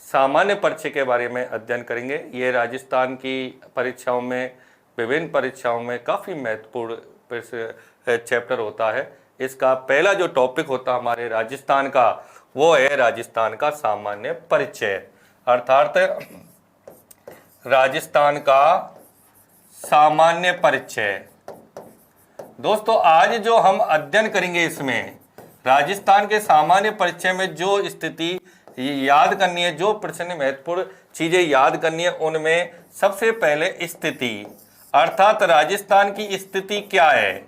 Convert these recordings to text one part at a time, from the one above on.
सामान्य परिचय के बारे में अध्ययन करेंगे। ये राजस्थान की परीक्षाओं में, विभिन्न परीक्षाओं में काफ़ी महत्वपूर्ण चैप्टर होता है। इसका पहला जो टॉपिक होता है हमारे राजस्थान का, वो है राजस्थान का सामान्य परिचय, अर्थात राजस्थान का सामान्य परिचय। दोस्तों, आज जो हम अध्ययन करेंगे इसमें राजस्थान के सामान्य परिचय में जो स्थिति याद करनी है, जो प्रश्न महत्वपूर्ण चीजें याद करनी है, उनमें सबसे पहले स्थिति, अर्थात राजस्थान की स्थिति क्या है,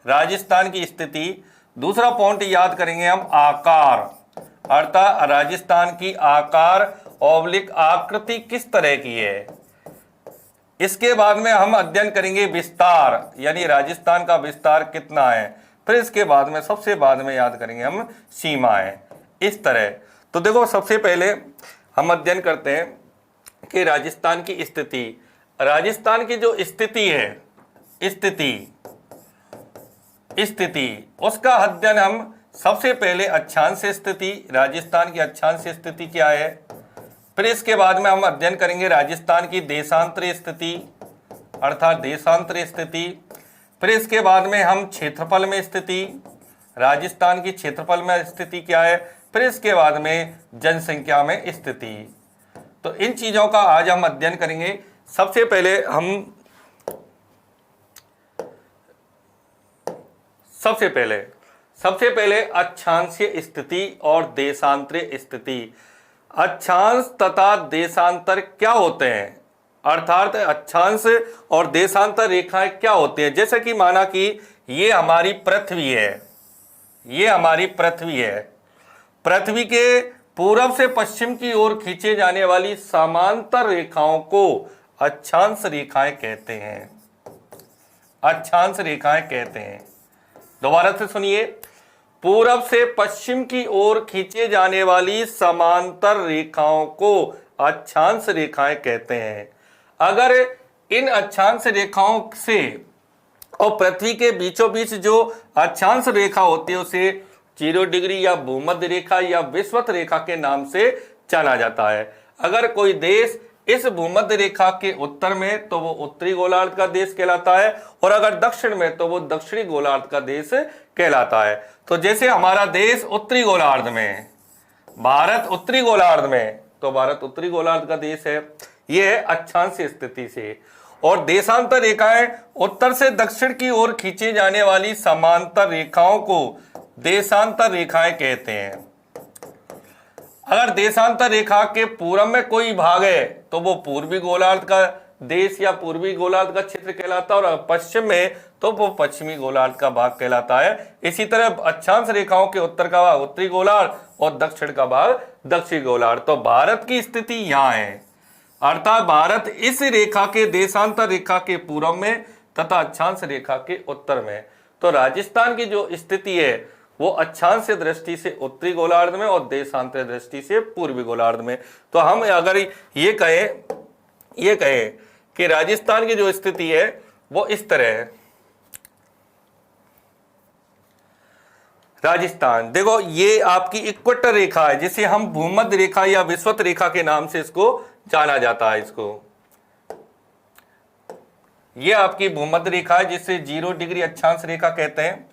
राजस्थान की स्थिति। दूसरा पॉइंट याद करेंगे हम आकार, अर्थात राजस्थान की आकार ऑब्लिक आकृति किस तरह की है। इसके बाद में हम अध्ययन करेंगे विस्तार, यानी राजस्थान का विस्तार कितना है। फिर इसके बाद में सबसे बाद में याद करेंगे हम सीमाएं। इस तरह तो देखो, सबसे पहले हम अध्ययन करते हैं कि राजस्थान की स्थिति। राजस्थान की जो स्थिति है, स्थिति उसका अध्ययन हम सबसे पहले अक्षांश स्थिति, राजस्थान की अक्षांश स्थिति क्या है। फिर इसके बाद में हम अध्ययन करेंगे राजस्थान की देशांतरीय स्थिति, अर्थात देशांतरीय स्थिति। फिर इसके बाद में हम क्षेत्रफल में स्थिति, राजस्थान की क्षेत्रफल में स्थिति क्या है। फिर इसके बाद में जनसंख्या में स्थिति। तो इन चीजों का आज हम अध्ययन करेंगे। सबसे पहले अक्षांशीय स्थिति और देशांतरीय स्थिति। अक्षांश तथा देशांतर क्या होते हैं, अर्थात अक्षांश और देशांतर रेखाएं क्या होती हैं। जैसे कि माना कि ये हमारी पृथ्वी है, पृथ्वी के पूर्व से पश्चिम की ओर खींचे जाने वाली समांतर रेखाओं को अक्षांश रेखाएं कहते हैं, अक्षांश रेखाएं कहते हैं। दोबारा से सुनिए, पूरब से पश्चिम की ओर खींचे जाने वाली समांतर रेखाओं को अक्षांश रेखाएं कहते हैं। अगर इन अक्षांश रेखाओं से और पृथ्वी के बीचों बीच जो अक्षांश रेखा होती है उसे 0 डिग्री या भूमध्य रेखा या विषुवत रेखा के नाम से जाना जाता है। अगर कोई देश इस भूमध्य रेखा के उत्तर में तो वो उत्तरी गोलार्ध का देश कहलाता है, और अगर दक्षिण में तो वो दक्षिणी गोलार्ध का देश कहलाता है। तो जैसे हमारा देश उत्तरी गोलार्ध में, भारत उत्तरी गोलार्ध में, तो भारत उत्तरी गोलार्ध का देश है। ये है अक्षांश स्थिति से। और देशांतर रेखाएं उत्तर से दक्षिण की ओर खींची जाने वाली समांतर रेखाओं को देशांतर रेखाएं कहते हैं। अगर देशांतर रेखा के पूर्व में कोई भाग है तो वो पूर्वी गोलार्ध का देश या पूर्वी गोलार्ध का क्षेत्र कहलाता है, और पश्चिम में तो वो पश्चिमी गोलार्ध का भाग कहलाता है। इसी तरह अक्षांश रेखाओं के उत्तर का भाग उत्तरी गोलार्ध और दक्षिण का भाग दक्षिणी गोलार्ध। तो भारत की स्थिति यहाँ है, अर्थात भारत इस रेखा के देशांतर रेखा के पूर्व में तथा अक्षांश रेखा के उत्तर में। तो राजस्थान की जो स्थिति है वो अक्षांश दृष्टि से उत्तरी गोलार्ध में और देशांतर दृष्टि से पूर्वी गोलार्ध में। तो हम अगर ये कहें कि राजस्थान की जो स्थिति है वो इस तरह है। राजस्थान देखो, ये आपकी इक्वेटर रेखा है जिसे हम भूमध्य रेखा या विषुवत रेखा के नाम से इसको जाना जाता है। ये आपकी भूमध्य रेखा है जिसे 0 डिग्री अक्षांश रेखा कहते हैं।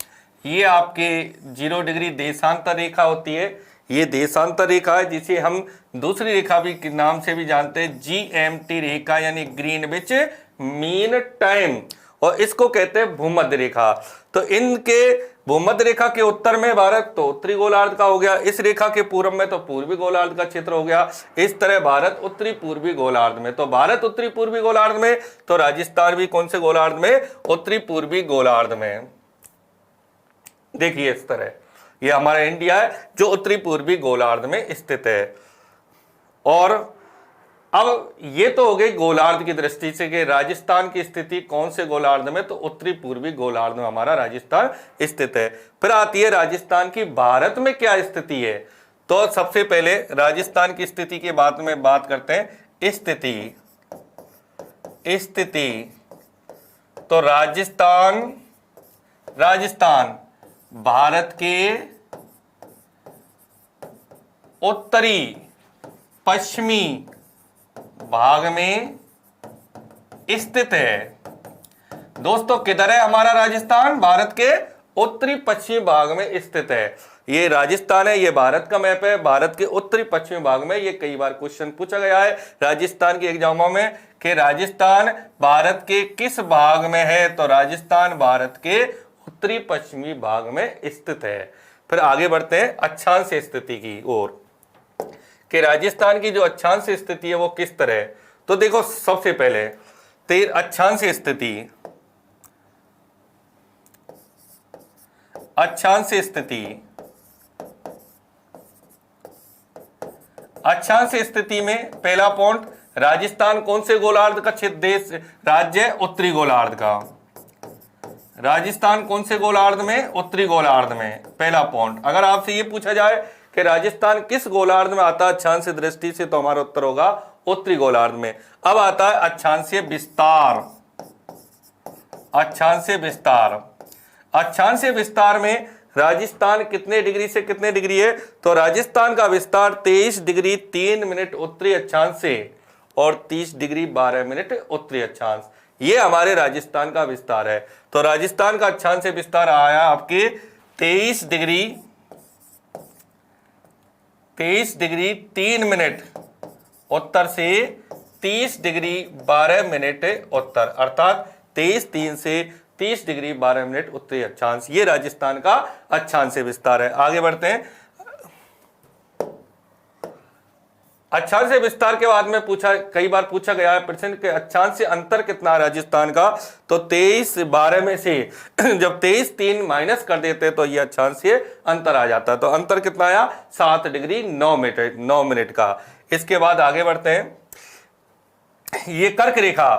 ये आपके 0 डिग्री देशांतर रेखा होती है। ये देशांतर रेखा है जिसे हम दूसरी रेखा भी के नाम से भी जानते हैं, GMT रेखा, यानी ग्रीनविच मीन टाइम, और इसको कहते हैं भूमध्य रेखा। तो इनके भूमध्य रेखा के उत्तर में भारत तो उत्तरी गोलार्ध का हो गया, इस रेखा के पूर्व में तो पूर्वी गोलार्ध का क्षेत्र हो गया। इस तरह भारत उत्तरी पूर्वी गोलार्ध में, तो भारत उत्तरी पूर्वी गोलार्ध में, तो राजस्थान भी कौन से गोलार्ध में, उत्तरी पूर्वी गोलार्ध में। देखिए इस तरह ये हमारा इंडिया है जो उत्तरी पूर्वी गोलार्ध में स्थित है। और अब ये तो हो गई गोलार्ध की दृष्टि से कि राजस्थान की स्थिति कौन से गोलार्ध में, तो उत्तरी पूर्वी गोलार्ध में हमारा राजस्थान स्थित है। फिर आती है राजस्थान की भारत में क्या स्थिति है। तो सबसे पहले राजस्थान की स्थिति के बाद में बात करते हैं स्थिति। तो राजस्थान भारत के उत्तरी पश्चिमी भाग में स्थित है। दोस्तों किधर है हमारा राजस्थान? भारत के उत्तरी पश्चिमी भाग में स्थित है। ये राजस्थान है, ये भारत का मैप है। भारत के उत्तरी पश्चिमी भाग में, ये कई बार क्वेश्चन पूछा गया है राजस्थान के एग्जामों में कि राजस्थान भारत के किस भाग में है, तो राजस्थान भारत के उत्तरी पश्चिमी भाग में स्थित है। फिर आगे बढ़ते हैं अक्षांश स्थिति की ओर कि राजस्थान की जो अक्षांश स्थिति है वो किस तरह है। तो देखो सबसे पहले अक्षांश स्थिति, अक्षांश स्थिति, अक्षांश स्थिति में पहला पॉइंट, राजस्थान कौन से गोलार्ध का देश राज्य है? उत्तरी गोलार्ध का। राजस्थान कौन से गोलार्ध में? उत्तरी गोलार्ध में। पहला पॉइंट। अगर आपसे ये पूछा जाए कि राजस्थान किस गोलार्ध में आता है अक्षांश दृष्टि से, तो हमारा उत्तर होगा उत्तरी गोलार्ध में। अब आता है अक्षांशीय विस्तार। अक्षांशीय विस्तार, अक्षांशीय विस्तार में राजस्थान कितने डिग्री से कितने डिग्री है? तो राजस्थान का विस्तार 23 डिग्री 3 मिनट उत्तरी अक्षांश से और 30 डिग्री 12 मिनट उत्तरी अक्षांश, ये हमारे राजस्थान का विस्तार है। तो राजस्थान का अक्षांशीय विस्तार आया आपके 23 डिग्री 3 मिनट उत्तर से 30 डिग्री 12 मिनट उत्तर, अर्थात 23 से 30 डिग्री 12 मिनट उत्तरी अक्षांश, ये राजस्थान का अक्षांशीय विस्तार है। आगे बढ़ते हैं। अक्षांशीय विस्तार के बाद में कई बार पूछा गया है प्रश्न के अक्षांशीय अंतर कितना है राजस्थान का, तो 23 12 में से जब 23 3 माइनस कर देते तो ये अक्षांशीय अंतर आ जाता है। तो अंतर कितना आया? 7 डिग्री 9 मिनट का। इसके बाद आगे बढ़ते हैं। ये कर्क रेखा,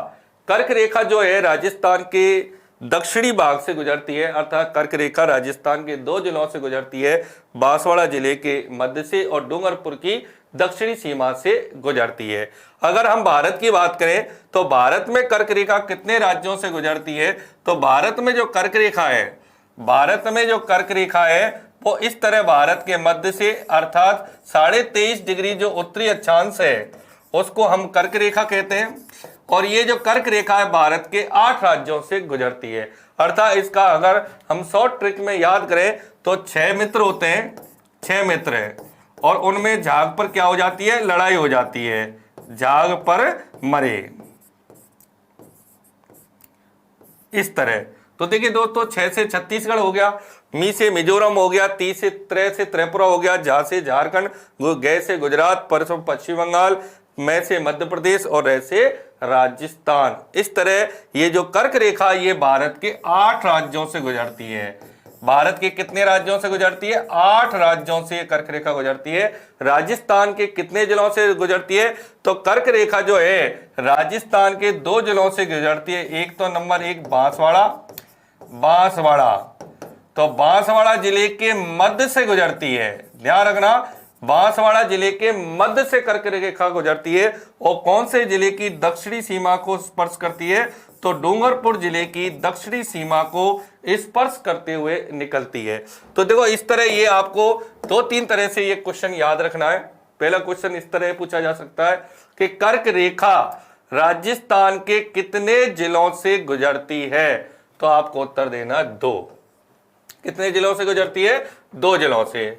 कर्क रेखा जो है राजस्थान के दक्षिणी भाग से गुजरती है, अर्थात कर्क रेखा राजस्थान के 2 जिलों से गुजरती है, बांसवाड़ा जिले के मध्य से और डूंगरपुर की दक्षिणी सीमा से गुजरती है। अगर हम भारत की बात करें तो भारत में कर्क रेखा कितने राज्यों से गुजरती है? तो भारत में जो कर्क रेखा है, भारत में जो कर्क रेखा है वो इस तरह भारत के मध्य से, अर्थात 23.5 डिग्री जो उत्तरी अक्षांश है उसको हम कर्क रेखा कहते हैं। और ये जो कर्क रेखा है भारत के 8 राज्यों से गुजरती है, अर्थात इसका अगर हम शॉर्ट ट्रिक में याद करें तो 6 मित्र होते हैं, 6 मित्र है और उनमें झाग पर क्या हो जाती है? लड़ाई हो जाती है, झाग पर मरे, इस तरह। तो देखिए दोस्तों 6 से छत्तीसगढ़ हो गया, मी से मिजोरम हो गया, ती से त्रिपुरा हो गया, झा से झारखंड, गै से गुजरात, पर से पश्चिम बंगाल, मैं से मध्य प्रदेश और रह से राजस्थान। इस तरह ये जो कर्क रेखा ये भारत के 8 राज्यों से गुजरती है। भारत के कितने राज्यों से गुजरती है? 8 राज्यों से कर्क रेखा गुजरती है। राजस्थान के कितने जिलों से गुजरती है? तो कर्क रेखा जो है राजस्थान के 2 जिलों से गुजरती है। एक तो नंबर 1 बांसवाड़ा, तो बांसवाड़ा जिले के मध्य से गुजरती है, ध्यान रखना, बांसवाड़ा जिले के मध्य से कर्क रेखा गुजरती है। और कौन से जिले की दक्षिणी सीमा को स्पर्श करती है? तो डूंगरपुर जिले की दक्षिणी सीमा को स्पर्श करते हुए निकलती है। तो देखो इस तरह ये आपको 2-3 तरह से ये क्वेश्चन याद रखना है। पहला क्वेश्चन इस तरह पूछा जा सकता है कि कर्क रेखा राजस्थान के कितने जिलों से गुजरती है? तो आपको उत्तर देना 2। कितने जिलों से गुजरती है? 2 जिलों से,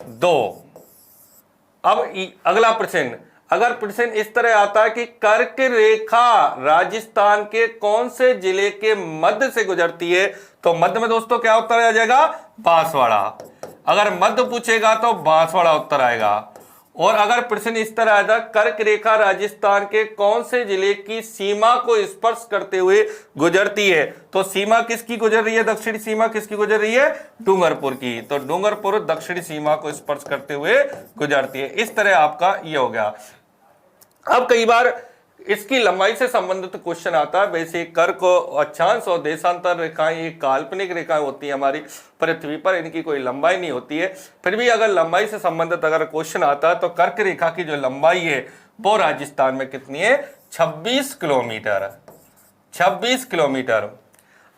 2। अब अगला प्रश्न, अगर प्रश्न इस तरह आता है कि कर्क रेखा राजस्थान के कौन से जिले के मध्य से गुजरती है, तो मध्य में दोस्तों क्या उत्तर आ जाएगा? बांसवाड़ा। अगर मध्य पूछेगा तो बांसवाड़ा उत्तर आएगा। और अगर प्रश्न इस तरह आएगा कर्क रेखा राजस्थान के कौन से जिले की सीमा को स्पर्श करते हुए गुजरती है, तो सीमा किसकी गुजर रही है? दक्षिणी सीमा किसकी गुजर रही है? डूंगरपुर की। तो डूंगरपुर दक्षिणी सीमा को स्पर्श करते हुए गुजरती है। इस तरह आपका ये हो गया। अब कई बार इसकी लंबाई से संबंधित क्वेश्चन आता है। वैसे कर्क अक्षांश और देशांतर रेखाएं ये काल्पनिक रेखाएं होती है हमारी पृथ्वी पर, इनकी कोई लंबाई नहीं होती है। फिर भी अगर लंबाई से संबंधित अगर क्वेश्चन आता है तो कर्क रेखा की जो लंबाई है वो राजस्थान में कितनी है? 26 किलोमीटर। 26 किलोमीटर।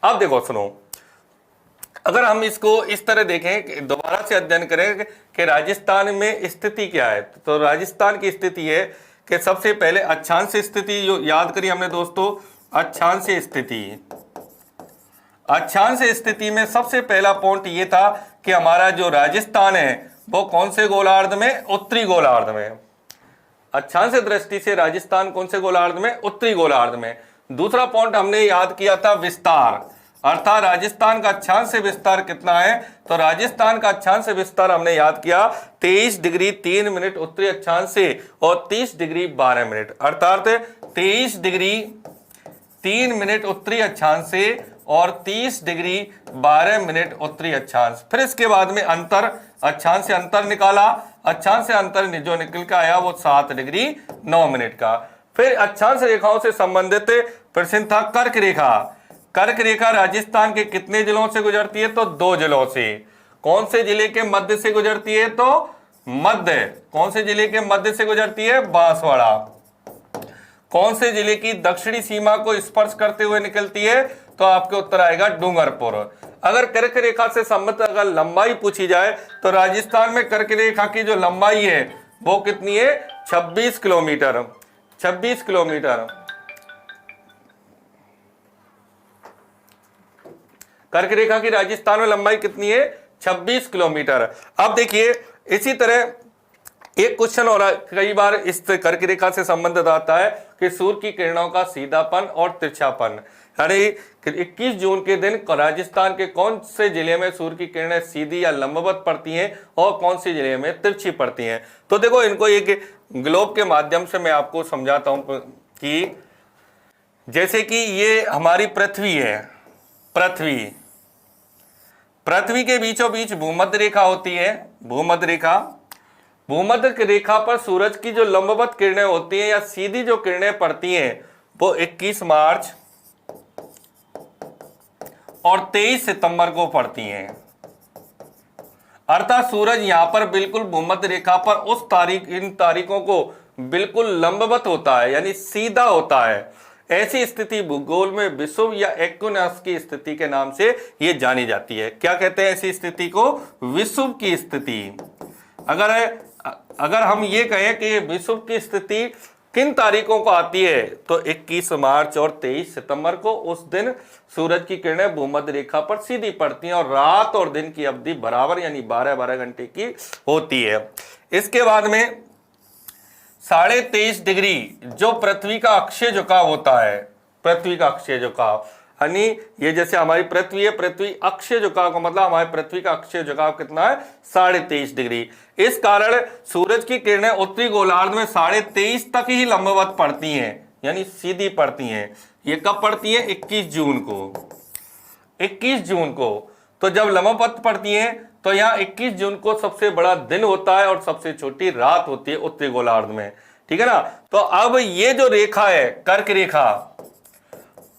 अब देखो सुनो, अगर हम इसको इस तरह देखें, दोबारा से अध्ययन करें कि राजस्थान में स्थिति क्या है, तो राजस्थान की स्थिति है कि सबसे पहले अक्षांश स्थिति जो याद करी हमने दोस्तों, अक्षांश स्थिति। अक्षांश स्थिति में सबसे पहला पॉइंट ये था कि हमारा जो राजस्थान है वो कौन से गोलार्ध में, उत्तरी गोलार्ध में। अक्षांश दृष्टि से राजस्थान कौन से गोलार्ध में, उत्तरी गोलार्ध में। दूसरा पॉइंट हमने याद किया था विस्तार, अर्थात राजस्थान का अक्षांश से विस्तार कितना है, तो राजस्थान का अक्षांश से विस्तार हमने याद किया 23 डिग्री 3 मिनट उत्तरी अक्षांश से और 30 डिग्री 12 मिनट, अर्थात 23 डिग्री 3 मिनट उत्तरी अक्षांश से और 30 डिग्री 12 मिनट उत्तरी अक्षांश। फिर इसके बाद में अंतर, अक्षांश से अंतर निकाला, अक्षांश से अंतर जो निकल के आया वो 7 डिग्री 9 मिनट का। फिर अक्षांश रेखाओं से संबंधित प्रश्न था कर्क रेखा। कर्क रेखा राजस्थान के कितने जिलों से गुजरती है, तो 2 जिलों से। कौन से जिले के मध्य से गुजरती है, तो मध्य। कौन से जिले के मध्य से गुजरती है, बांसवाड़ा। कौन से जिले की दक्षिणी सीमा को स्पर्श करते हुए निकलती है, तो आपके उत्तर आएगा डूंगरपुर। अगर कर्क रेखा से संबंधित अगर लंबाई पूछी जाए तो राजस्थान में कर्क रेखा की जो लंबाई है वो कितनी है, 26 किलोमीटर। 26 किलोमीटर कर्क रेखा की राजस्थान में लंबाई कितनी है, 26 किलोमीटर। अब देखिए इसी तरह एक क्वेश्चन और कई बार इस कर्क रेखा से संबंधित आता है कि सूर्य की किरणों का सीधापन और तिरछापन, यानी 21 जून के दिन राजस्थान के कौन से जिले में सूर्य की किरणें सीधी या लंबवत पड़ती हैं और कौन से जिले में तिरछी पड़ती हैं। तो देखो इनको एक ग्लोब के माध्यम से मैं आपको समझाता हूं कि जैसे कि ये हमारी पृथ्वी है, पृथ्वी के बीचों बीच भूमध्य रेखा होती है, भूमध्य रेखा। भूमध्य रेखा पर सूरज की जो लंबवत किरणें होती हैं या सीधी जो किरणें पड़ती हैं वो 21 मार्च और 23 सितंबर को पड़ती हैं। अर्थात सूरज यहां पर बिल्कुल भूमध्य रेखा पर उस तारीख, इन तारीखों को बिल्कुल लंबवत होता है, यानी सीधा होता है। ऐसी स्थिति भूगोल में विषुव या एक्विनॉक्स की स्थिति के नाम से ये जानी जाती है। क्या कहते हैं ऐसी स्थिति को, विषुव की स्थिति। अगर हम ये कहें कि विषुव की स्थिति किन तारीखों को आती है, तो 21 मार्च और 23 सितंबर को। उस दिन सूरज की किरणें भूमध्य रेखा पर सीधी पड़ती हैं और रात और दिन की अवधि बराबर यानी 12-12 घंटे की होती है। इसके बाद में 23.5 डिग्री जो पृथ्वी का अक्षीय झुकाव होता है, पृथ्वी का अक्षीय झुकाव, यानी ये जैसे हमारी पृथ्वी है, पृथ्वी अक्षीय झुकाव का मतलब हमारी पृथ्वी का अक्षीय झुकाव कितना है, 23.5 डिग्री। इस कारण सूरज की किरणें उत्तरी गोलार्ध में 23.5 तक ही लंबवत पड़ती हैं, यानी सीधी पड़ती हैं। ये कब पड़ती है, 21 जून को। 21 जून को तो जब लंबवत पड़ती हैं तो यहाँ 21 जून को सबसे बड़ा दिन होता है और सबसे छोटी रात होती है उत्तरी गोलार्ध में, ठीक है ना। तो अब ये जो रेखा है कर्क रेखा,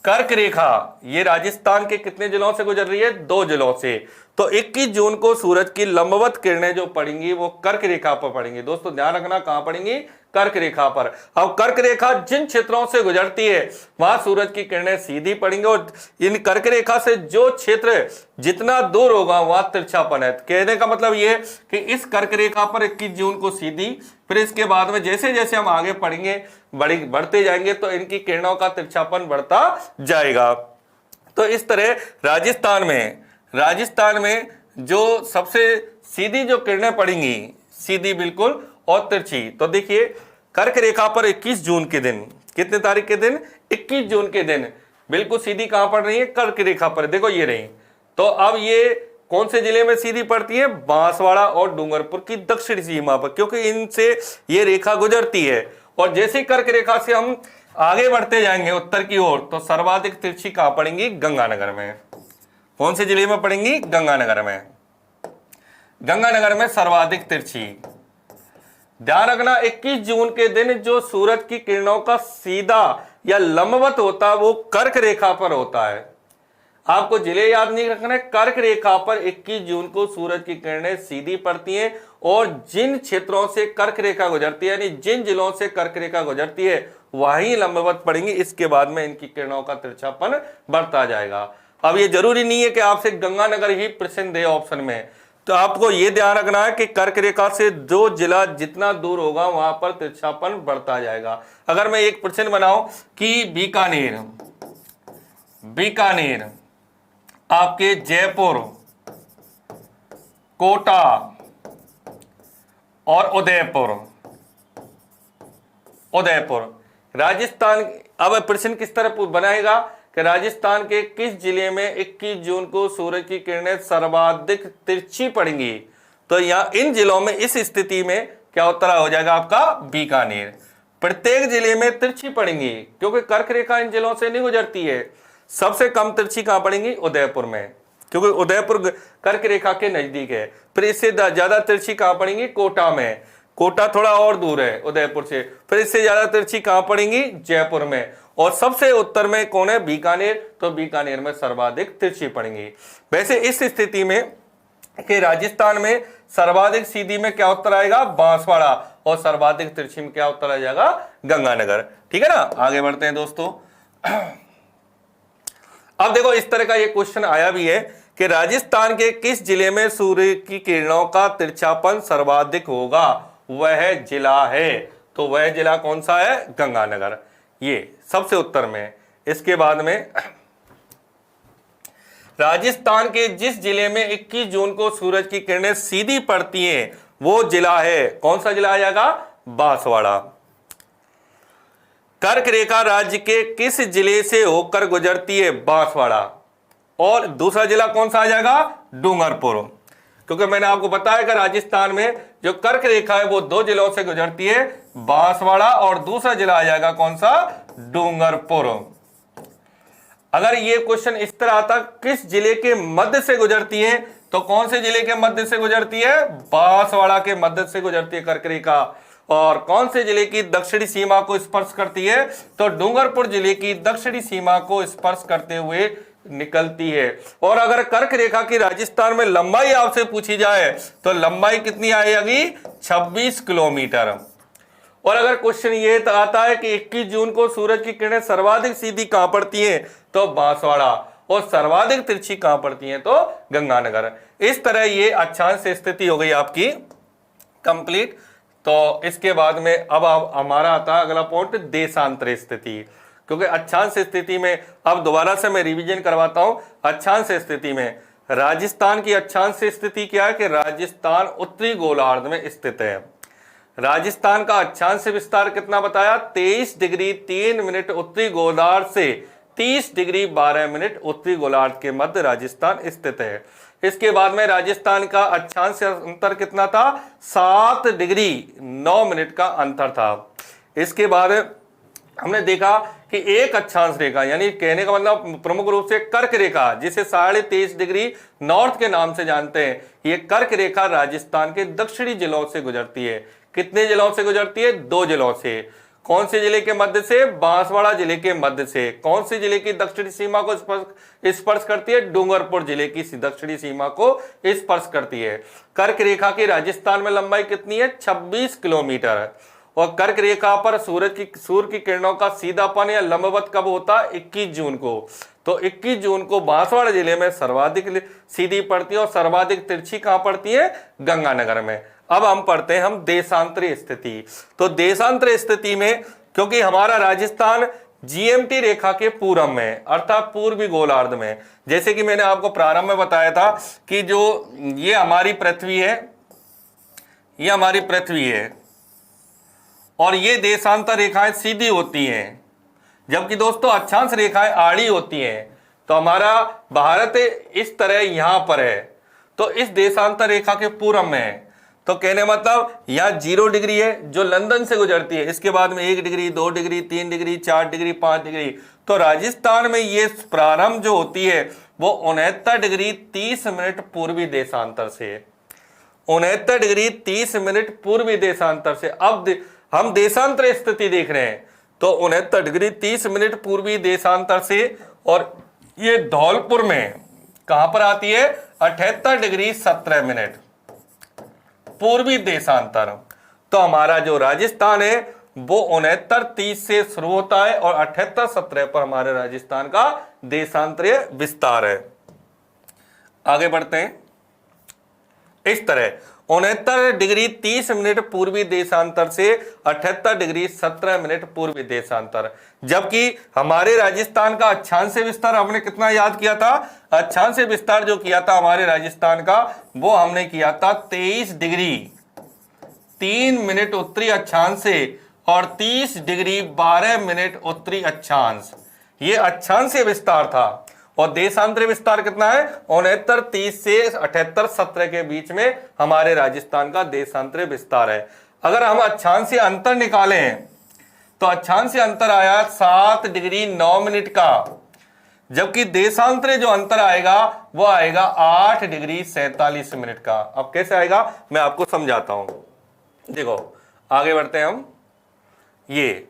कर्क रेखा ये राजस्थान के कितने जिलों से गुजर रही है, 2 जिलों से। तो 21 जून को सूरज की लंबवत किरणें जो पड़ेंगी वो कर्क रेखा पर पड़ेंगी। दोस्तों ध्यान रखना कहां पड़ेंगी, कर्क रेखा पर। अब कर्क रेखा जिन क्षेत्रों से गुजरती है वहां सूरज की किरणें सीधी पड़ेंगी और इन कर्क रेखा से जो क्षेत्र जितना दूर होगा वहां तिरछापन है। कहने का मतलब ये कि इस कर्क रेखा पर 21 जून को सीधी, फिर इसके बाद में जैसे जैसे हम आगे पढ़ेंगे बढ़ते जाएंगे तो इनकी किरणों का तिरछापन बढ़ता जाएगा। तो इस तरह राजस्थान में जो सबसे सीधी जो किरणें पड़ेंगी, सीधी बिल्कुल और तिरछी। तो देखिए कर्क रेखा पर 21 जून के दिन, कितने तारीख के दिन, 21 जून के दिन बिल्कुल सीधी कहां पड़ रही है, कर्क रेखा पर। देखो ये रही। तो अब ये कौन से जिले में सीधी पड़ती है, बांसवाड़ा और डूंगरपुर की दक्षिणी सीमा पर, क्योंकि इनसे ये रेखा गुजरती है। और जैसे कर्क रेखा से हम आगे बढ़ते जाएंगे उत्तर की ओर तो सर्वाधिक तिरछी कहां पड़ेंगी, गंगानगर में। कौन से जिले में पड़ेंगी, गंगानगर में। गंगानगर में सर्वाधिक तिरछी। ध्यान रखना 21 जून के दिन जो सूरज की किरणों का सीधा या लंबवत होता है वो कर्क रेखा पर होता है। आपको जिले याद नहीं रखना है, कर्क रेखा पर 21 जून को सूरज की किरणें सीधी पड़ती हैं और जिन क्षेत्रों से कर्क रेखा गुजरती है, यानी जिन जिलों से कर्क रेखा गुजरती है वहीं लंबवत पड़ेंगी। इसके बाद में इनकी किरणों का तिरछापन बढ़ता जाएगा। अब ये जरूरी नहीं है कि आपसे गंगानगर ही प्रश्न दे ऑप्शन में, तो आपको ये ध्यान रखना है कि कर्क रेखा से जो जिला जितना दूर होगा वहां पर तिरछापन बढ़ता जाएगा। अगर मैं एक प्रश्न बनाऊं कि बीकानेर, बीकानेर आपके जयपुर, कोटा और उदयपुर, उदयपुर राजस्थान, अब प्रश्न किस तरह बनाएगा कि राजस्थान के किस जिले में 21 जून को सूरज की किरणें सर्वाधिक तिरछी पड़ेंगी? तो यहाँ इन जिलों में इस स्थिति में क्या उत्तर हो जाएगा आपका बीकानेर। प्रत्येक जिले में तिरछी पड़ेंगी क्योंकि कर्क रेखा इन जिलों से नहीं गुजरती है। सबसे कम तिरछी कहां पड़ेंगी? उदयपुर में, क्योंकि उदयपुर कर्क रेखा के नजदीक है। फिर इससे ज्यादा तिरछी कहां पड़ेंगी? कोटा में, कोटा थोड़ा और दूर है उदयपुर से। फिर इससे ज्यादा तिरछी कहां पड़ेंगी? जयपुर में। और सबसे उत्तर में कौन है? बीकानेर, तो बीकानेर में सर्वाधिक तिरछी पड़ेंगी। वैसे इस स्थिति में कि राजस्थान में सर्वाधिक सीधी में क्या उत्तर आएगा? बांसवाड़ा, और सर्वाधिक तिरछी में क्या उत्तर आ जाएगा? गंगानगर। ठीक है ना, आगे बढ़ते हैं दोस्तों। अब देखो इस तरह का ये क्वेश्चन आया भी है कि राजस्थान के किस जिले में सूर्य की किरणों का तिरछापन सर्वाधिक होगा? वह जिला है, तो वह जिला कौन सा है? गंगानगर, ये सबसे उत्तर में। इसके बाद में राजस्थान के जिस जिले में 21 जून को सूरज की किरणें सीधी पड़ती हैं वो जिला है, कौन सा जिला आ जाएगा? बांसवाड़ा। कर्क रेखा राज्य के किस जिले से होकर गुजरती है? बांसवाड़ा। और दूसरा जिला कौन सा आ जाएगा? डूंगरपुर, क्योंकि मैंने आपको बताया कि राजस्थान में जो कर्क रेखा है वो 2 जिलों से गुजरती है, बांसवाड़ा, और दूसरा जिला आ जाएगा कौन सा? डूंगरपुर। अगर ये क्वेश्चन इस तरह आता किस जिले के मध्य से गुजरती है, तो कौन से जिले के मध्य से गुजरती है? बांसवाड़ा के मध्य से गुजरती है कर्क रेखा। और कौन से जिले की दक्षिणी सीमा को स्पर्श करती है? तो डूंगरपुर जिले की दक्षिणी सीमा को स्पर्श करते हुए निकलती है। और अगर कर्क रेखा की राजस्थान में लंबाई आपसे पूछी जाए तो लंबाई कितनी आएगी? 26 किलोमीटर। और अगर क्वेश्चन ये आता है कि 21 जून को सूरज की किरणें सर्वाधिक सीधी कहां पड़ती हैं? तो बांसवाड़ा। और सर्वाधिक तिरछी कहां पड़ती हैं? तो गंगानगर। इस तरह ये अक्षांश स्थिति हो गई आपकी कंप्लीट। तो इसके बाद में अब हमारा आता है अगला पॉइंट, देशांतर स्थिति। क्योंकि अक्षांश स्थिति में अब दोबारा से मैं रिवीजन करवाता हूं। अक्षांश स्थिति में राजस्थान की अक्षांश स्थिति क्या है कि राजस्थान उत्तरी गोलार्ध में स्थित है। राजस्थान का अक्षांश विस्तार कितना बताया? 23 डिग्री 3 मिनट उत्तरी गोलार्ध से 30 डिग्री 12 मिनट उत्तरी गोलार्ध के मध्य राजस्थान स्थित है। इसके बाद में राजस्थान का अक्षांश अंतर कितना था? 7 डिग्री 9 मिनट का अंतर था। इसके बाद हमने देखा कि एक अक्षांश रेखा, यानी कहने का मतलब प्रमुख रूप से कर्क रेखा, जिसे 23.5 डिग्री नॉर्थ के नाम से जानते हैं, ये कर्क रेखा राजस्थान के दक्षिणी जिलों से गुजरती है। कितने जिलों से गुजरती है? 2 जिलों से। कौन से जिले के मध्य से? बांसवाड़ा जिले के मध्य से। कौन से जिले की दक्षिणी सीमा को स्पर्श करती है? डूंगरपुर जिले की दक्षिणी सीमा को स्पर्श करती है। कर्क रेखा की राजस्थान में लंबाई कितनी है? 26 किलोमीटर। और कर्क रेखा पर सूर्य की किरणों का सीधापन या लंबवत कब होता है? 21 जून को। तो 21 जून को बांसवाड़ा जिले में सर्वाधिक सीधी पड़ती है और सर्वाधिक तिरछी कहां पड़ती है? गंगानगर में। अब हम पढ़ते हैं देशांतरी स्थिति। तो देशांतरी स्थिति में क्योंकि हमारा राजस्थान जीएमटी रेखा के पूरब में, अर्थात पूर्वी गोलार्ध में, जैसे कि मैंने आपको प्रारंभ में बताया था कि जो ये हमारी पृथ्वी है, ये हमारी पृथ्वी है और ये देशांतर रेखाएं सीधी होती हैं, जबकि दोस्तों अक्षांश रेखाएं आड़ी होती हैं। तो हमारा भारत इस तरह यहां पर है, तो इस देशांतर रेखा के पूरब में है। तो कहने मतलब यहाँ 0 डिग्री है जो लंदन से गुजरती है, इसके बाद में 1 degree 2 degree 3 degree 4 degree 5 degree. तो राजस्थान में ये प्रारंभ जो होती है वो 69 डिग्री 30 मिनट पूर्वी देशांतर से, 69 डिग्री 30 मिनट पूर्वी देशांतर से। अब हम देशांतर स्थिति देख रहे हैं, तो 69 डिग्री 30 मिनट पूर्वी देशांतर से, और ये धौलपुर में कहां पर आती है? 78 डिग्री 17 मिनट पूर्वी देशांतर। तो हमारा जो राजस्थान है वो 69-30 से शुरू होता है और 78-17 पर हमारे राजस्थान का देशांतरीय विस्तार है। आगे बढ़ते हैं। इस तरह 69 डिग्री 30 मिनट पूर्वी देशांतर से 78 डिग्री 17 मिनट पूर्वी देशांतर, जबकि हमारे राजस्थान का अक्षांश विस्तार हमने कितना याद किया था? अक्षांश विस्तार जो किया था हमारे राजस्थान का, वो हमने किया था 23 डिग्री 3 मिनट उत्तरी अक्षांश से और 30 डिग्री 12 मिनट उत्तरी अक्षांश। ये अक्षांश विस्तार था। और देशांतरीय विस्तार कितना है? 69-30 से 78-17 के बीच में हमारे राजस्थान का देशांतरीय विस्तार है। अगर हम अक्षांशीय अंतर निकालें तो अक्षांशीय अंतर आया 7 डिग्री 9 मिनट का, जबकि देशांतरीय जो अंतर आएगा वो आएगा 8 डिग्री 47 मिनट का। अब कैसे आएगा मैं आपको समझाता हूं। देखो आगे बढ़ते हैं हम। ये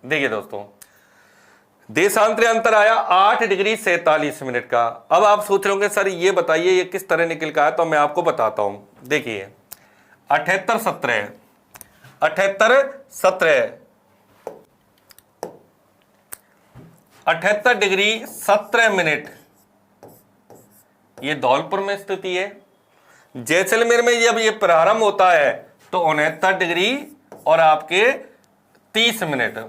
देखिए दोस्तों, देशांतरीय अंतर आया 8 डिग्री 47 मिनट का। अब आप सोच रहे होंगे सर ये बताइए ये किस तरह निकल का है, तो मैं आपको बताता हूं। देखिए 78-17 78 डिग्री 17 मिनट, ये धौलपुर में स्थिति है। जैसलमेर में जब ये प्रारंभ होता है तो 69 डिग्री और आपके 30 मिनट।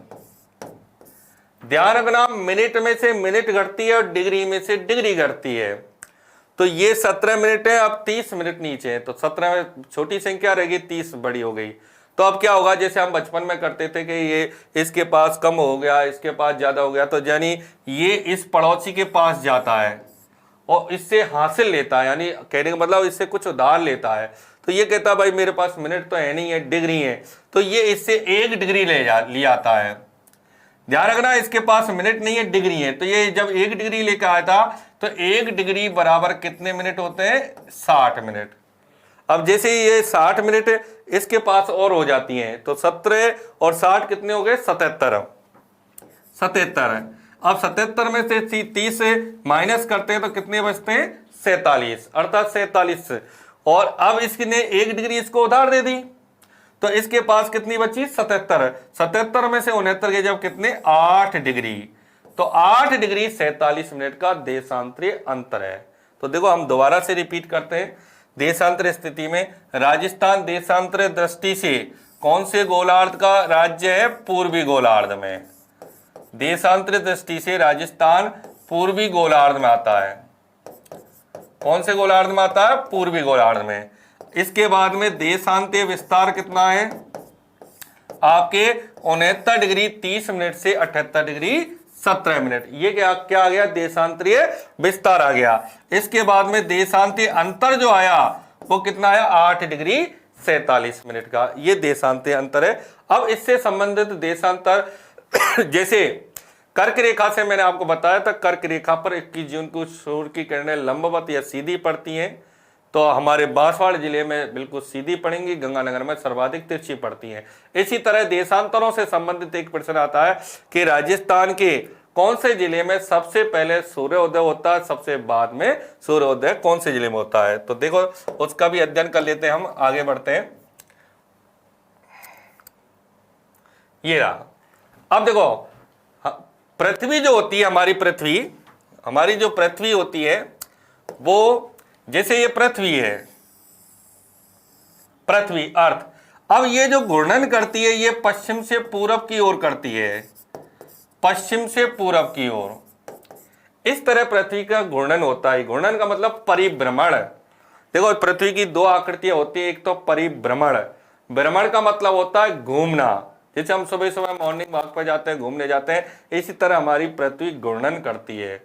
ध्यान रखना, मिनट में से मिनट घटती है और डिग्री में से डिग्री घटती है। तो ये 17 मिनट है, अब 30 मिनट नीचे है, तो 17 में छोटी संख्या रहेगी, 30 बड़ी हो गई। तो अब क्या होगा, जैसे हम बचपन में करते थे कि ये इसके पास कम हो गया, इसके पास ज्यादा हो गया, तो यानी ये इस पड़ोसी के पास जाता है और इससे हासिल लेता है, यानी कहने का मतलब इससे कुछ उधार लेता है। तो ये कहता है भाई मेरे पास मिनट तो है नहीं है, डिग्री है, तो ये इससे 1 डिग्री ले आता है। ध्यान रखना, इसके पास मिनट नहीं है, डिग्री है। तो ये जब 1 डिग्री लेकर आया था तो 1 डिग्री बराबर कितने मिनट होते हैं? 60 मिनट। अब जैसे ये 60 मिनट इसके पास और हो जाती हैं तो 17 और 60 कितने हो गए? 77। अब 77 में से 30 से माइनस करते हैं तो कितने बचते हैं? 47, अर्थात 47। और अब इसने 1 डिग्री इसको उधार दे दी तो इसके पास कितनी बची? 77। 77 में से 69 के जब कितने? 8 डिग्री। तो 8 डिग्री 47 मिनट का देशांतरीय अंतर है। तो देखो हम दोबारा से रिपीट करते हैं। देशांतरीय स्थिति में राजस्थान देशांतरीय दृष्टि से कौन से गोलार्ध का राज्य है? पूर्वी गोलार्ध में। देशांतरीय दृष्टि से राजस्थान पूर्वी गोलार्ध में आता है। कौन से गोलार्ध में आता है? पूर्वी गोलार्ध में। इसके बाद में देशांतरीय विस्तार कितना है? आपके 69 डिग्री 30 मिनट से 78 डिग्री 17 मिनट। ये क्या आ गया? देशांतरीय विस्तार आ गया। इसके बाद में देशांतरीय अंतर जो आया वो कितना आया? 8 डिग्री 47 मिनट का। ये देशांतरीय अंतर है। अब इससे संबंधित देशांतर जैसे कर्क रेखा से मैंने आपको बताया था, कर्क रेखा पर 21 जून को सूर्य की किरणें लंबवत या सीधी पड़ती हैं, तो हमारे बांसवाड़ा जिले में बिल्कुल सीधी पड़ेंगी, गंगानगर में सर्वाधिक तिरछी पड़ती हैं। इसी तरह देशांतरों से संबंधित एक प्रश्न आता है कि राजस्थान के कौन से जिले में सबसे पहले सूर्योदय होता है, सबसे बाद में सूर्योदय कौन से जिले में होता है? तो देखो उसका भी अध्ययन कर लेते हैं हम। आगे बढ़ते हैं। ये रहा। अब देखो पृथ्वी जो होती है, हमारी जो पृथ्वी होती है वो, जैसे ये पृथ्वी है, पृथ्वी अर्थ। अब ये जो घूर्णन करती है ये पश्चिम से पूरब की ओर करती है, पश्चिम से पूरब की ओर। इस तरह पृथ्वी का घूर्णन होता है। घूर्णन का मतलब परिभ्रमण। देखो पृथ्वी की 2 आकृतियां होती है, एक तो परिभ्रमण, भ्रमण का मतलब होता है घूमना। जैसे हम सुबह सुबह मॉर्निंग वॉक पर जाते हैं, घूमने जाते हैं, इसी तरह हमारी पृथ्वी घूर्णन करती है।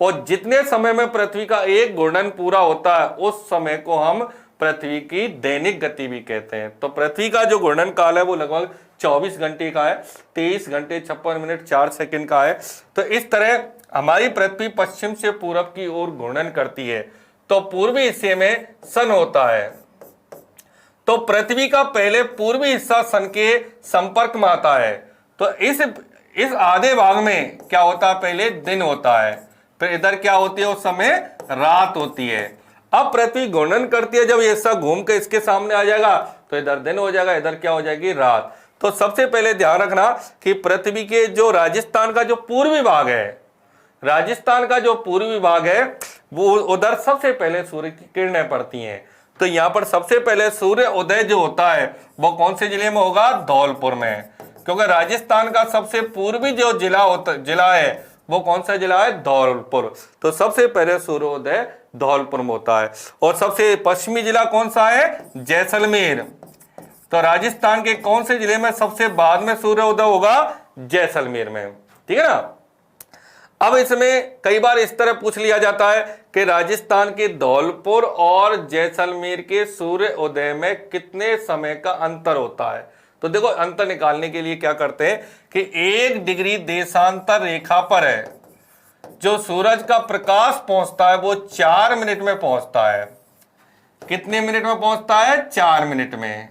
और जितने समय में पृथ्वी का एक घूर्णन पूरा होता है उस समय को हम पृथ्वी की दैनिक गति भी कहते हैं। तो पृथ्वी का जो घूर्णन काल है वो लगभग 24 घंटे का है, 23 घंटे 56 मिनट 4 सेकंड का है। तो इस तरह हमारी पृथ्वी पश्चिम से पूरब की ओर घूर्णन करती है। तो पूर्वी हिस्से में सन होता है, तो पृथ्वी का पहले पूर्वी हिस्सा सन के संपर्क में आता है। तो इस आधे भाग में क्या होता है? पहले दिन होता है, फिर इधर क्या होती है? उस समय रात होती है। अब पृथ्वी घूर्णन करती है, जब ये हिस्सा घूम के इसके सामने आ जाएगा तो इधर दिन हो जाएगा, इधर क्या हो जाएगी, रात। तो सबसे पहले ध्यान रखना कि पृथ्वी के जो राजस्थान का जो पूर्वी भाग है, राजस्थान का जो पूर्वी भाग है वो उधर सबसे पहले सूर्य की किरणें पड़ती हैं। तो यहां पर सबसे पहले सूर्य उदय जो होता है वो कौन से जिले में होगा, धौलपुर में, क्योंकि राजस्थान का सबसे पूर्वी जो जिला है वो कौन सा जिला है, धौलपुर। तो सबसे पहले सूर्योदय धौलपुर में होता है। और सबसे पश्चिमी जिला कौन सा है, जैसलमेर। तो राजस्थान के कौन से जिले में सबसे बाद में सूर्योदय होगा, जैसलमेर में, ठीक है ना। अब इसमें कई बार इस तरह पूछ लिया जाता है कि राजस्थान के धौलपुर और जैसलमेर के सूर्य उदय में कितने समय का अंतर होता है। तो देखो अंतर निकालने के लिए क्या करते हैं कि 1 डिग्री देशांतर रेखा पर है जो सूरज का प्रकाश पहुंचता है वो 4 मिनट में पहुंचता है। कितने मिनट में पहुंचता है, 4 मिनट में,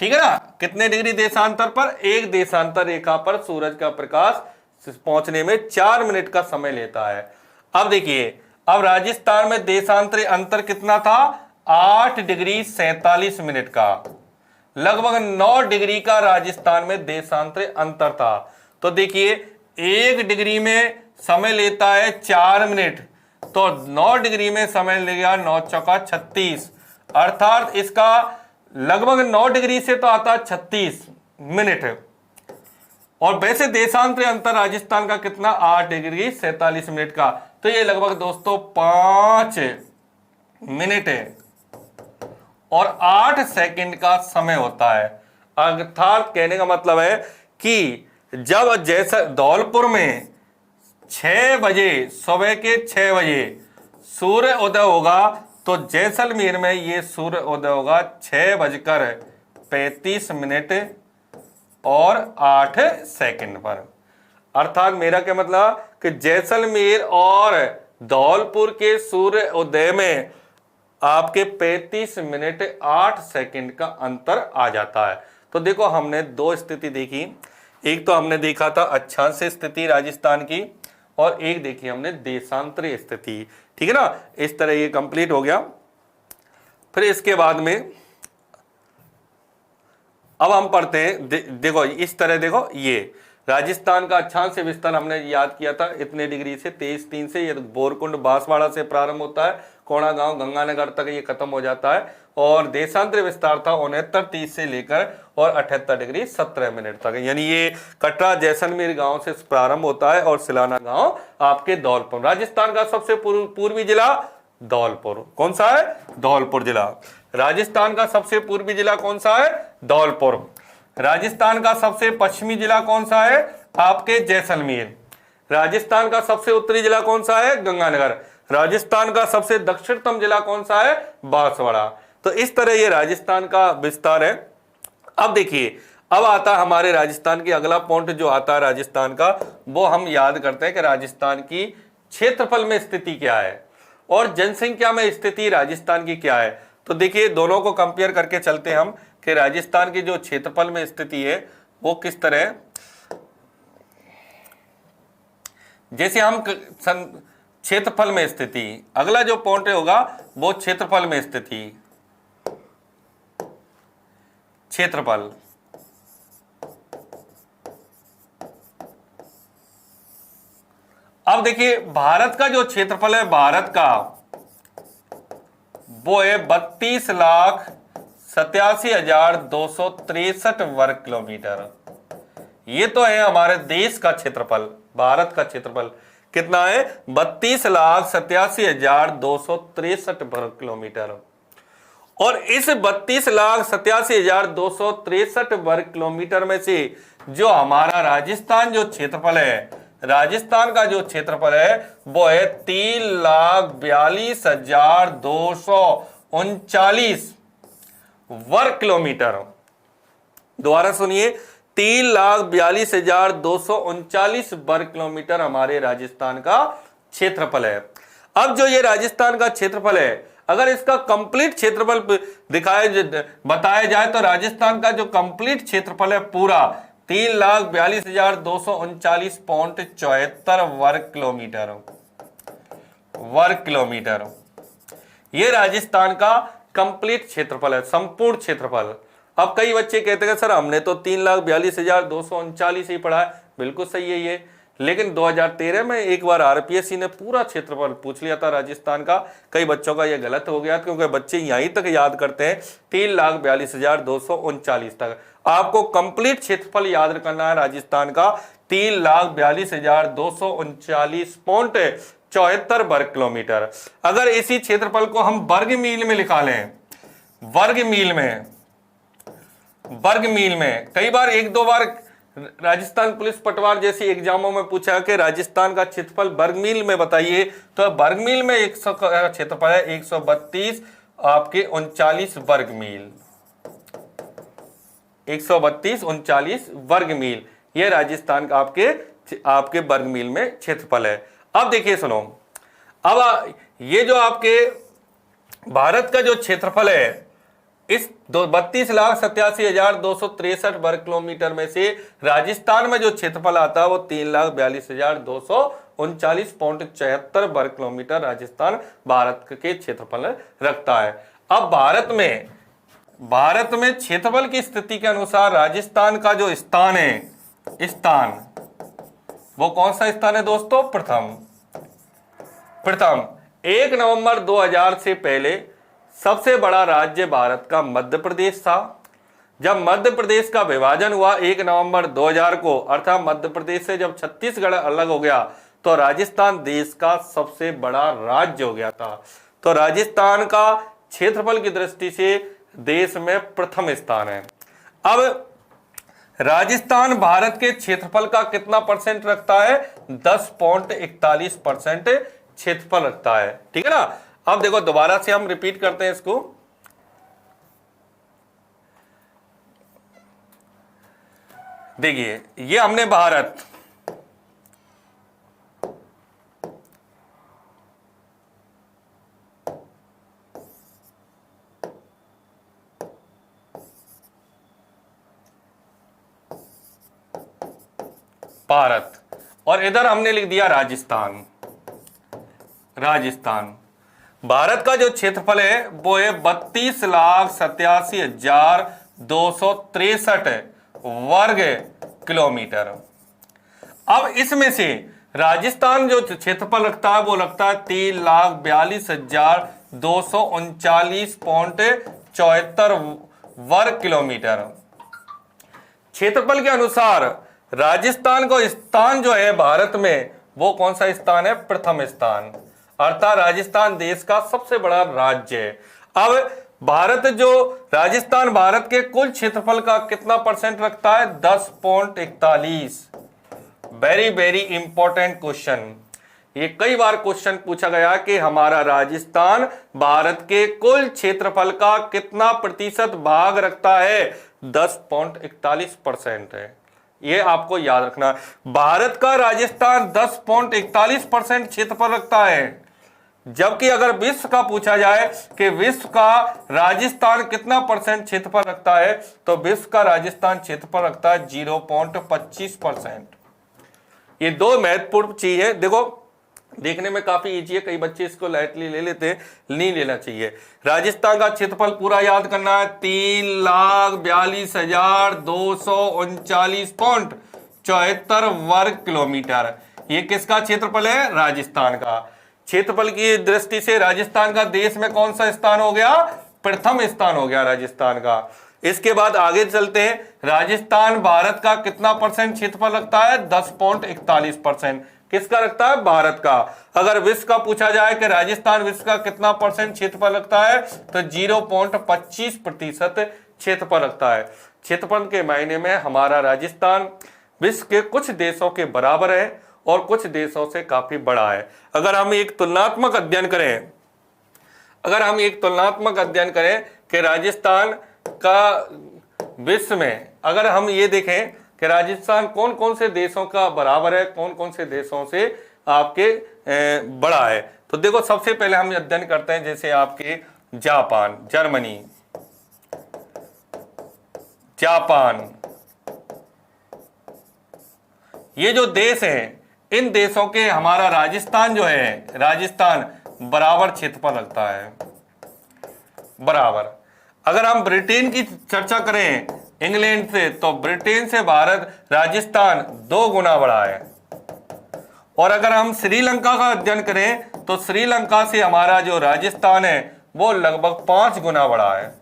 ठीक है ना। कितने डिग्री देशांतर पर, 1 देशांतर रेखा पर सूरज का प्रकाश पहुंचने में 4 मिनट का समय लेता है। अब देखिए, अब राजस्थान में देशांतरी अंतर कितना था, 8 डिग्री 47 मिनट का, लगभग 9 डिग्री का राजस्थान में देशांतरी अंतर था। तो देखिए 1 डिग्री में समय लेता है 4 मिनट, तो 9 डिग्री में समय लेगा 9 चौका 36, अर्थात इसका लगभग 9 डिग्री से तो आता 36 मिनट। और वैसे देशांतरी अंतर राजस्थान का कितना, 8 डिग्री 47 मिनट का। तो ये लगभग दोस्तों 5 मिनट है और 8 सेकंड का समय होता है। अर्थात कहने का मतलब है कि जब जैसा धौलपुर में 6 बजे, सुबह के 6 बजे सूर्य उदय होगा तो जैसलमेर में ये सूर्य उदय होगा 6:35 और 8 सेकंड पर। अर्थात मेरा क्या मतलब कि जैसलमेर और धौलपुर के सूर्य उदय में आपके 35 मिनट 8 सेकंड का अंतर आ जाता है। तो देखो हमने 2 स्थिति देखी, एक तो हमने देखा था अक्षांश स्थिति राजस्थान की और एक देखी हमने देशांतरी स्थिति, ठीक है ना। इस तरह ये कंप्लीट हो गया। फिर इसके बाद में अब हम पढ़ते हैं, देखो इस तरह, देखो ये राजस्थान का अक्षांश विस्तार हमने याद किया था इतने डिग्री से 23.3 से, ये बोरकुंड बांसवाड़ा से प्रारंभ होता है, कोणा गांव गंगानगर तक ये खत्म हो जाता है। और देशांतर विस्तार था 69.30 से लेकर और 78 डिग्री 17 मिनट तक, यानी ये कटरा जैसलमेर गांव से प्रारंभ होता है और सिलाना गांव आपके धौलपुर। राजस्थान का सबसे पूर्वी जिला धौलपुर, कौन सा है, धौलपुर जिला। राजस्थान का सबसे पूर्वी जिला कौन सा है, धौलपुर। राजस्थान का सबसे पश्चिमी जिला कौन सा है, आपके जैसलमेर। राजस्थान का सबसे उत्तरी जिला कौन सा है, गंगानगर। राजस्थान का सबसे दक्षिणतम जिला कौन सा है, बांसवाड़ा। तो इस तरह ये राजस्थान का विस्तार है। अब देखिए, अब आता हमारे राजस्थान की अगला पॉइंट जो आता है राजस्थान का, वो हम याद करते हैं कि राजस्थान की क्षेत्रफल में स्थिति क्या है और जनसंख्या में स्थिति राजस्थान की क्या है। तो देखिए दोनों को कंपेयर करके चलते हैं हम कि राजस्थान की जो क्षेत्रफल में स्थिति है वो किस तरह है। जैसे हम क्षेत्रफल में स्थिति, अगला जो पॉइंट होगा वो क्षेत्रफल में स्थिति, क्षेत्रफल। अब देखिए भारत का जो क्षेत्रफल है, भारत का वो है 32,87,263 वर्ग किलोमीटर। ये तो है हमारे देश का क्षेत्रफल, भारत का क्षेत्रफल कितना है, 32,87,263 वर्ग किलोमीटर। और इस 32,87,263 वर्ग किलोमीटर में से जो हमारा राजस्थान जो क्षेत्रफल है, राजस्थान का जो क्षेत्रफल है वो है 3,42,239 वर्ग किलोमीटर। दोबारा सुनिए, 3,42,239 वर्ग किलोमीटर हमारे राजस्थान का क्षेत्रफल है। अब जो ये राजस्थान का क्षेत्रफल है, अगर इसका कंप्लीट क्षेत्रफल बताया जाए तो राजस्थान का जो कंप्लीट क्षेत्रफल है पूरा 3,42,239.74 वर्ग किलोमीटर। ये राजस्थान का कंप्लीट क्षेत्रफल है, संपूर्ण क्षेत्रफल। अब कई बच्चे कहते हैं सर हमने तो 3,42,239 ही पढ़ा है। बिल्कुल सही है ये, लेकिन 2013 में एक बार आरपीएससी ने पूरा क्षेत्रफल पूछ लिया था राजस्थान का। कई बच्चों का ये गलत हो गया क्योंकि बच्चे यहीं तक याद करते हैं 3,42,239 तक। आपको कंप्लीट क्षेत्रफल याद करना है राजस्थान का 3,42,239.74 वर्ग किलोमीटर। अगर इसी क्षेत्रफल को हम वर्ग मील में निकालें, वर्ग मील में कई बार एक दो बार राजस्थान पुलिस पटवार जैसी एग्जामों में पूछा कि राजस्थान का क्षेत्रफल वर्ग मील में बताइए, तो वर्ग मील में 100 का क्षेत्रफल है 132 आपके 39 वर्ग मील, 132 वर्ग मील। ये राजस्थान का आपके वर्ग मील में क्षेत्रफल है। अब देखिए सुनो, अब ये जो आपके भारत का जो क्षेत्रफल है इस 32,87,263 वर्ग किलोमीटर में से राजस्थान में जो क्षेत्रफल आता है वो 3,42,239.74 वर्ग किलोमीटर राजस्थान भारत के क्षेत्रफल रखता है। अब भारत में क्षेत्रफल की स्थिति के अनुसार राजस्थान का जो स्थान है, वो कौन सा स्थान है दोस्तों? प्रथम 1 नवंबर 2000 से पहले सबसे बड़ा राज्य भारत का मध्य प्रदेश था। जब मध्य प्रदेश का विभाजन हुआ 1 नवंबर 2000 को, अर्थात मध्य प्रदेश से जब छत्तीसगढ़ अलग हो गया तो राजस्थान देश का सबसे बड़ा राज्य हो गया था। तो राजस्थान का क्षेत्रफल की दृष्टि से देश में प्रथम स्थान है। अब राजस्थान भारत के क्षेत्रफल का कितना परसेंट रखता है? 10.41% क्षेत्रफल रखता है। ठीक है ना। अब देखो दोबारा से हम रिपीट करते हैं इसको। देखिए ये हमने भारत, और इधर हमने लिख दिया राजस्थान। भारत का जो क्षेत्रफल है वो है 32,87,263 वर्ग किलोमीटर। अब इसमें से राजस्थान जो क्षेत्रफल रखता है वो लगता है 3,42,239.74 वर्ग किलोमीटर। क्षेत्रफल के अनुसार राजस्थान का स्थान जो है भारत में वो कौन सा स्थान है? प्रथम स्थान, अर्थात राजस्थान देश का सबसे बड़ा राज्य है। अब राजस्थान भारत के कुल क्षेत्रफल का कितना परसेंट रखता है? 10.41। Very very important question. ये कई बार क्वेश्चन पूछा गया कि हमारा राजस्थान भारत के कुल क्षेत्रफल का कितना प्रतिशत भाग रखता है? 10.41% है। ये आपको याद रखना है। भारत का राजस्थान 10.41% क्षेत्रफल रखता है, जबकि अगर विश्व का पूछा जाए कि विश्व का राजस्थान कितना परसेंट क्षेत्रफल रखता है, तो विश्व का राजस्थान क्षेत्रफल रखता है 0.25%। ये दो महत्वपूर्ण चीज है। देखो देखने में काफी इजी है, कई बच्चे इसको लाइटली ले लेते हैं, नहीं लेना चाहिए। राजस्थान का क्षेत्रफल पूरा याद करना है 3,42,239.74 वर्ग किलोमीटर। ये किसका क्षेत्रफल है? राजस्थान का। क्षेत्रफल की दृष्टि से राजस्थान का देश में कौन सा स्थान हो गया? प्रथम स्थान हो गया राजस्थान का। इसके बाद आगे चलते हैं। राजस्थान भारत का कितना परसेंट क्षेत्रफल रखता है? 10.41%। किसका रखता है? भारत का। अगर विश्व का पूछा जाए कि राजस्थान विश्व का कितना परसेंट क्षेत्रफल रखता है, तो 0.25% क्षेत्रफल रखता है। क्षेत्रफल के मायने में हमारा राजस्थान विश्व के कुछ देशों के बराबर है और कुछ देशों से काफी बड़ा है। अगर हम एक तुलनात्मक अध्ययन करें कि राजस्थान का विश्व में, अगर हम ये देखें कि राजस्थान कौन कौन से देशों का बराबर है, कौन कौन से देशों से आपके बड़ा है, तो देखो सबसे पहले हम अध्ययन करते हैं जैसे आपके जापान, जर्मनी, ये जो देश हैं, इन देशों के हमारा राजस्थान जो है, राजस्थान बराबर क्षेत्रफल रखता है। बराबर। अगर हम ब्रिटेन की चर्चा करें इंग्लैंड से, तो ब्रिटेन से भारत राजस्थान 2 गुना बड़ा है। और अगर हम श्रीलंका का अध्ययन करें तो श्रीलंका से हमारा जो राजस्थान है वो लगभग 5 गुना बड़ा है।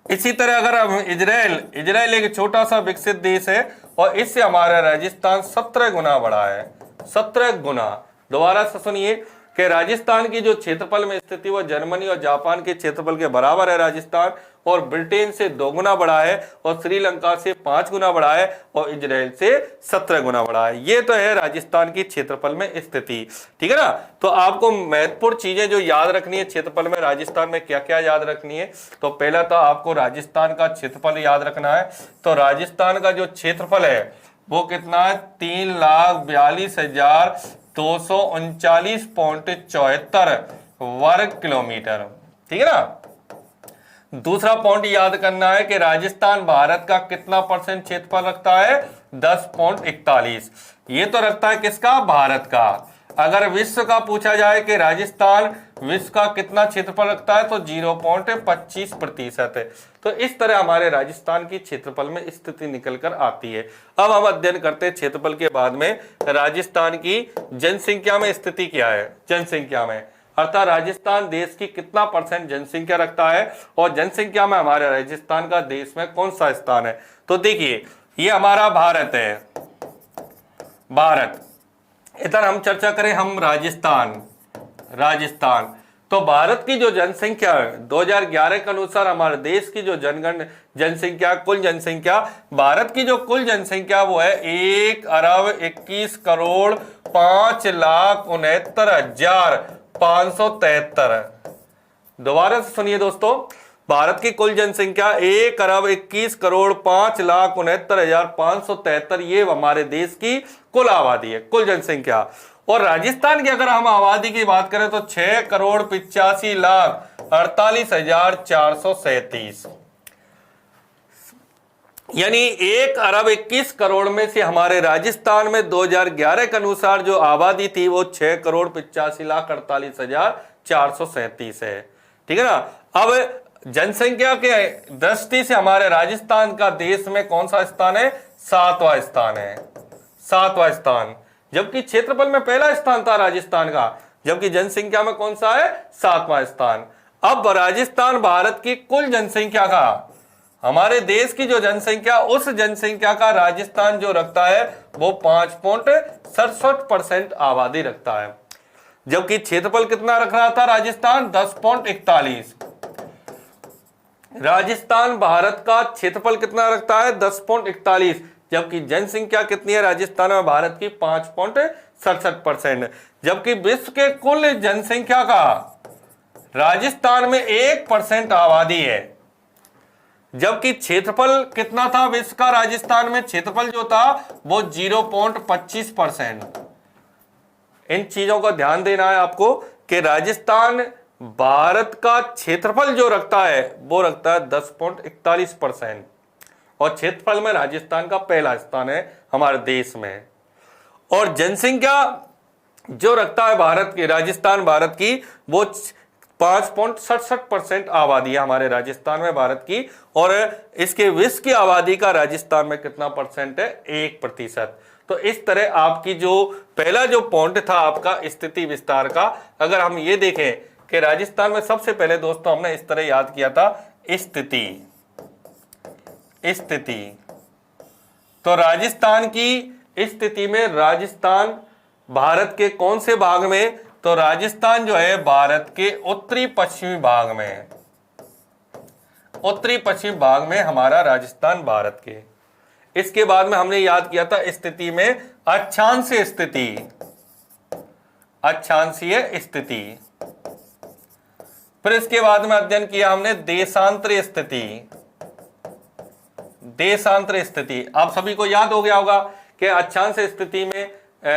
इसी तरह अगर हम इजराइल एक छोटा सा विकसित देश है और इससे हमारा राजस्थान 17 गुना बड़ा है। 17 गुना। दोबारा से सुनिए कि राजस्थान की जो क्षेत्रफल में स्थिति वो जर्मनी और जापान के क्षेत्रफल के बराबर है राजस्थान, और ब्रिटेन से 2 गुना बड़ा है, और श्रीलंका से 5 गुना बड़ा है, और इजराइल से 17 गुना बड़ा है। ये तो है राजस्थान की क्षेत्रफल में स्थिति। ठीक है ना। तो आपको महत्वपूर्ण चीजें जो याद रखनी है क्षेत्रफल में, राजस्थान में क्या क्या याद रखनी है, तो पहला तो आपको राजस्थान का क्षेत्रफल याद रखना है। तो राजस्थान का जो क्षेत्रफल है वो कितना है, 3,42,239.74 वर्ग किलोमीटर। ठीक है ना। दूसरा पॉइंट याद करना है कि राजस्थान भारत का कितना परसेंट क्षेत्रफल रखता है, 10.41। ये तो रखता है किसका, भारत का। अगर विश्व का पूछा जाए कि राजस्थान विश्व का कितना क्षेत्रफल रखता है, तो 0.25% है। तो इस तरह हमारे राजस्थान की क्षेत्रफल में स्थिति निकल कर आती है। अब हम अध्ययन करते हैं क्षेत्रफल के बाद में राजस्थान की जनसंख्या में स्थिति क्या है। जनसंख्या में अर्थात राजस्थान देश की कितना परसेंट जनसंख्या रखता है, और जनसंख्या में हमारे राजस्थान का देश में कौन सा स्थान है। तो देखिए ये हमारा भारत है, भारत। इधर हम चर्चा करें हम राजस्थान। तो भारत की जो जनसंख्या 2011 के अनुसार हमारे देश की जो जनसंख्या कुल जनसंख्या, भारत की जो कुल जनसंख्या वो है 1,21,65,69,573। दोबारा से सुनिए दोस्तों, भारत की कुल जनसंख्या 1,21,65,69,573, ये हमारे देश की कुल आबादी है, कुल जनसंख्या। और राजस्थान की अगर हम आबादी की बात करें तो 6,85,48,437, यानी 1,21,00,00,000 में से हमारे राजस्थान में 2011 के अनुसार जो आबादी थी वो 6,85,48,437 है। ठीक है ना। अब जनसंख्या के दृष्टि से हमारे राजस्थान का देश में कौन सा स्थान है, 7वां स्थान है, 7वां स्थान। जबकि क्षेत्रफल में पहला स्थान था राजस्थान का, जबकि जनसंख्या में कौन सा है, 7वां स्थान। अब राजस्थान भारत की कुल जनसंख्या का, हमारे देश की जो जनसंख्या, उस जनसंख्या का राजस्थान जो रखता है वो 5.67% आबादी रखता है। जबकि क्षेत्रफल कितना रख रहा था राजस्थान, 10.41। राजस्थान भारत का क्षेत्रफल कितना रखता है, 10.41, जबकि जनसंख्या कितनी है राजस्थान में भारत की, 5.67%। जबकि विश्व के कुल जनसंख्या का राजस्थान में 1% आबादी है। जबकि क्षेत्रफल कितना था विश्व का, राजस्थान में क्षेत्रफल जो था वो 0.25%। इन चीजों का ध्यान देना है आपको कि राजस्थान भारत का क्षेत्रफल जो रखता है वो रखता है 10.41%, और क्षेत्रफल में राजस्थान का पहला स्थान है हमारे देश में। और जनसंख्या जो रखता है भारत की, राजस्थान भारत की, वो 5.67% आबादी है हमारे राजस्थान में भारत की। और इसके विश्व की आबादी का राजस्थान में कितना परसेंट है, 1%। तो इस तरह आपकी जो पहला जो पॉइंट था आपका स्थिति विस्तार का, अगर हम ये देखें कि राजस्थान में सबसे पहले दोस्तों हमने इस तरह याद किया था स्थिति। तो राजस्थान की स्थिति में राजस्थान भारत के कौन से भाग में, तो राजस्थान जो है भारत के उत्तरी पश्चिमी भाग में, उत्तरी पश्चिमी भाग में हमारा राजस्थान भारत के। इसके बाद में हमने याद किया था स्थिति में अक्षांशीय स्थिति, अक्षांशीय स्थिति। फिर इसके बाद में अध्ययन किया हमने देशांतरीय स्थिति, देशांतरीय स्थिति। आप सभी को याद हो गया होगा कि अक्षांशीय स्थिति में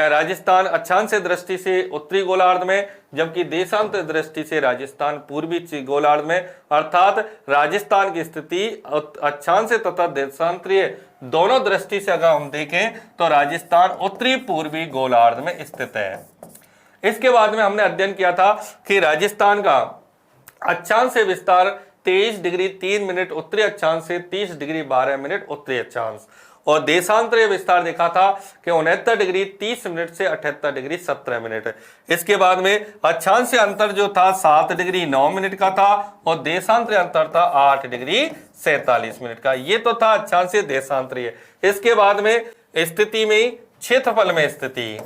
राजस्थान अक्षांशीय दृष्टि से उत्तरी गोलार्ध में, जबकि देशांतर दृष्टि से राजस्थान पूर्वी गोलार्ध में। अर्थात राजस्थान की स्थिति अक्षांशीय तथा देशांतरीय दोनों दृष्टि से अगर हम देखें तो राजस्थान उत्तरी पूर्वी गोलार्ध में स्थित है। इसके बाद में हमने अध्ययन किया था कि राजस्थान का अक्षांश से विस्तार 23 डिग्री 3 मिनट उत्तरी अक्षांश से 30 डिग्री 12 मिनट उत्तरी अक्षांश। और देशांतरीय विस्तार देखा था कि 69 डिग्री 30 मिनट से 78 डिग्री 17 मिनट। इसके बाद में अक्षांशीय अंतर जो था 7 डिग्री 9 मिनट का था और देशांतरीय अंतर था 8 डिग्री 47 मिनट का। ये तो था अक्षांशीय देशांतरीय। इसके बाद में स्थिति में क्षेत्रफल में स्थिति,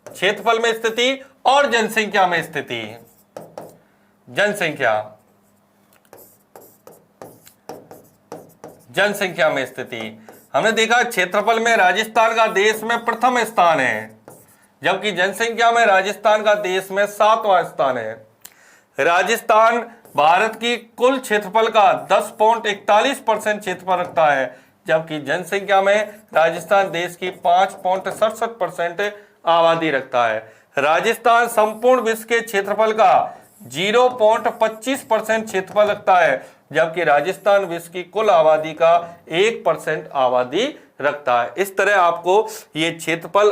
क्षेत्रफल में स्थिति और जनसंख्या में स्थिति। जनसंख्या में स्थिति हमने देखा क्षेत्रफल में राजस्थान का देश में प्रथम स्थान है, जबकि जनसंख्या में राजस्थान का देश में 7वां स्थान है। राजस्थान भारत की कुल क्षेत्रफल का 10.41% क्षेत्रफल रखता है, जबकि जनसंख्या में राजस्थान देश की 5.67% आबादी रखता है। राजस्थान संपूर्ण विश्व के क्षेत्रफल का 0.25% क्षेत्रफल रखता है, जबकि राजस्थान विश्व की कुल आबादी का 1% आबादी रखता है। इस तरह आपको ये क्षेत्रफल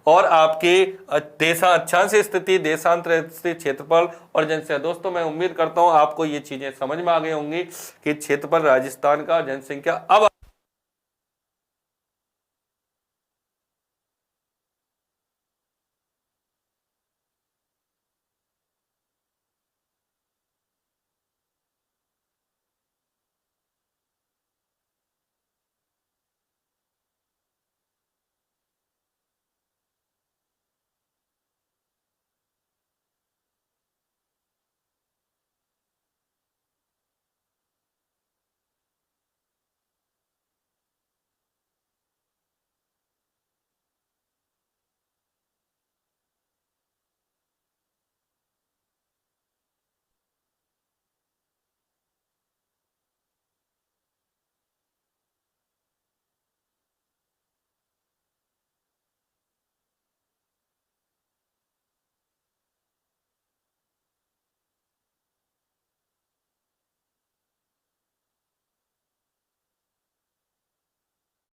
और आपके अक्षांशीय स्थिति, देशांतरीय स्थिति, क्षेत्रफल और जनसंख्या। दोस्तों मैं उम्मीद करता हूं आपको ये चीजें समझ में आ गई होंगी कि क्षेत्रफल राजस्थान का, जनसंख्या। अब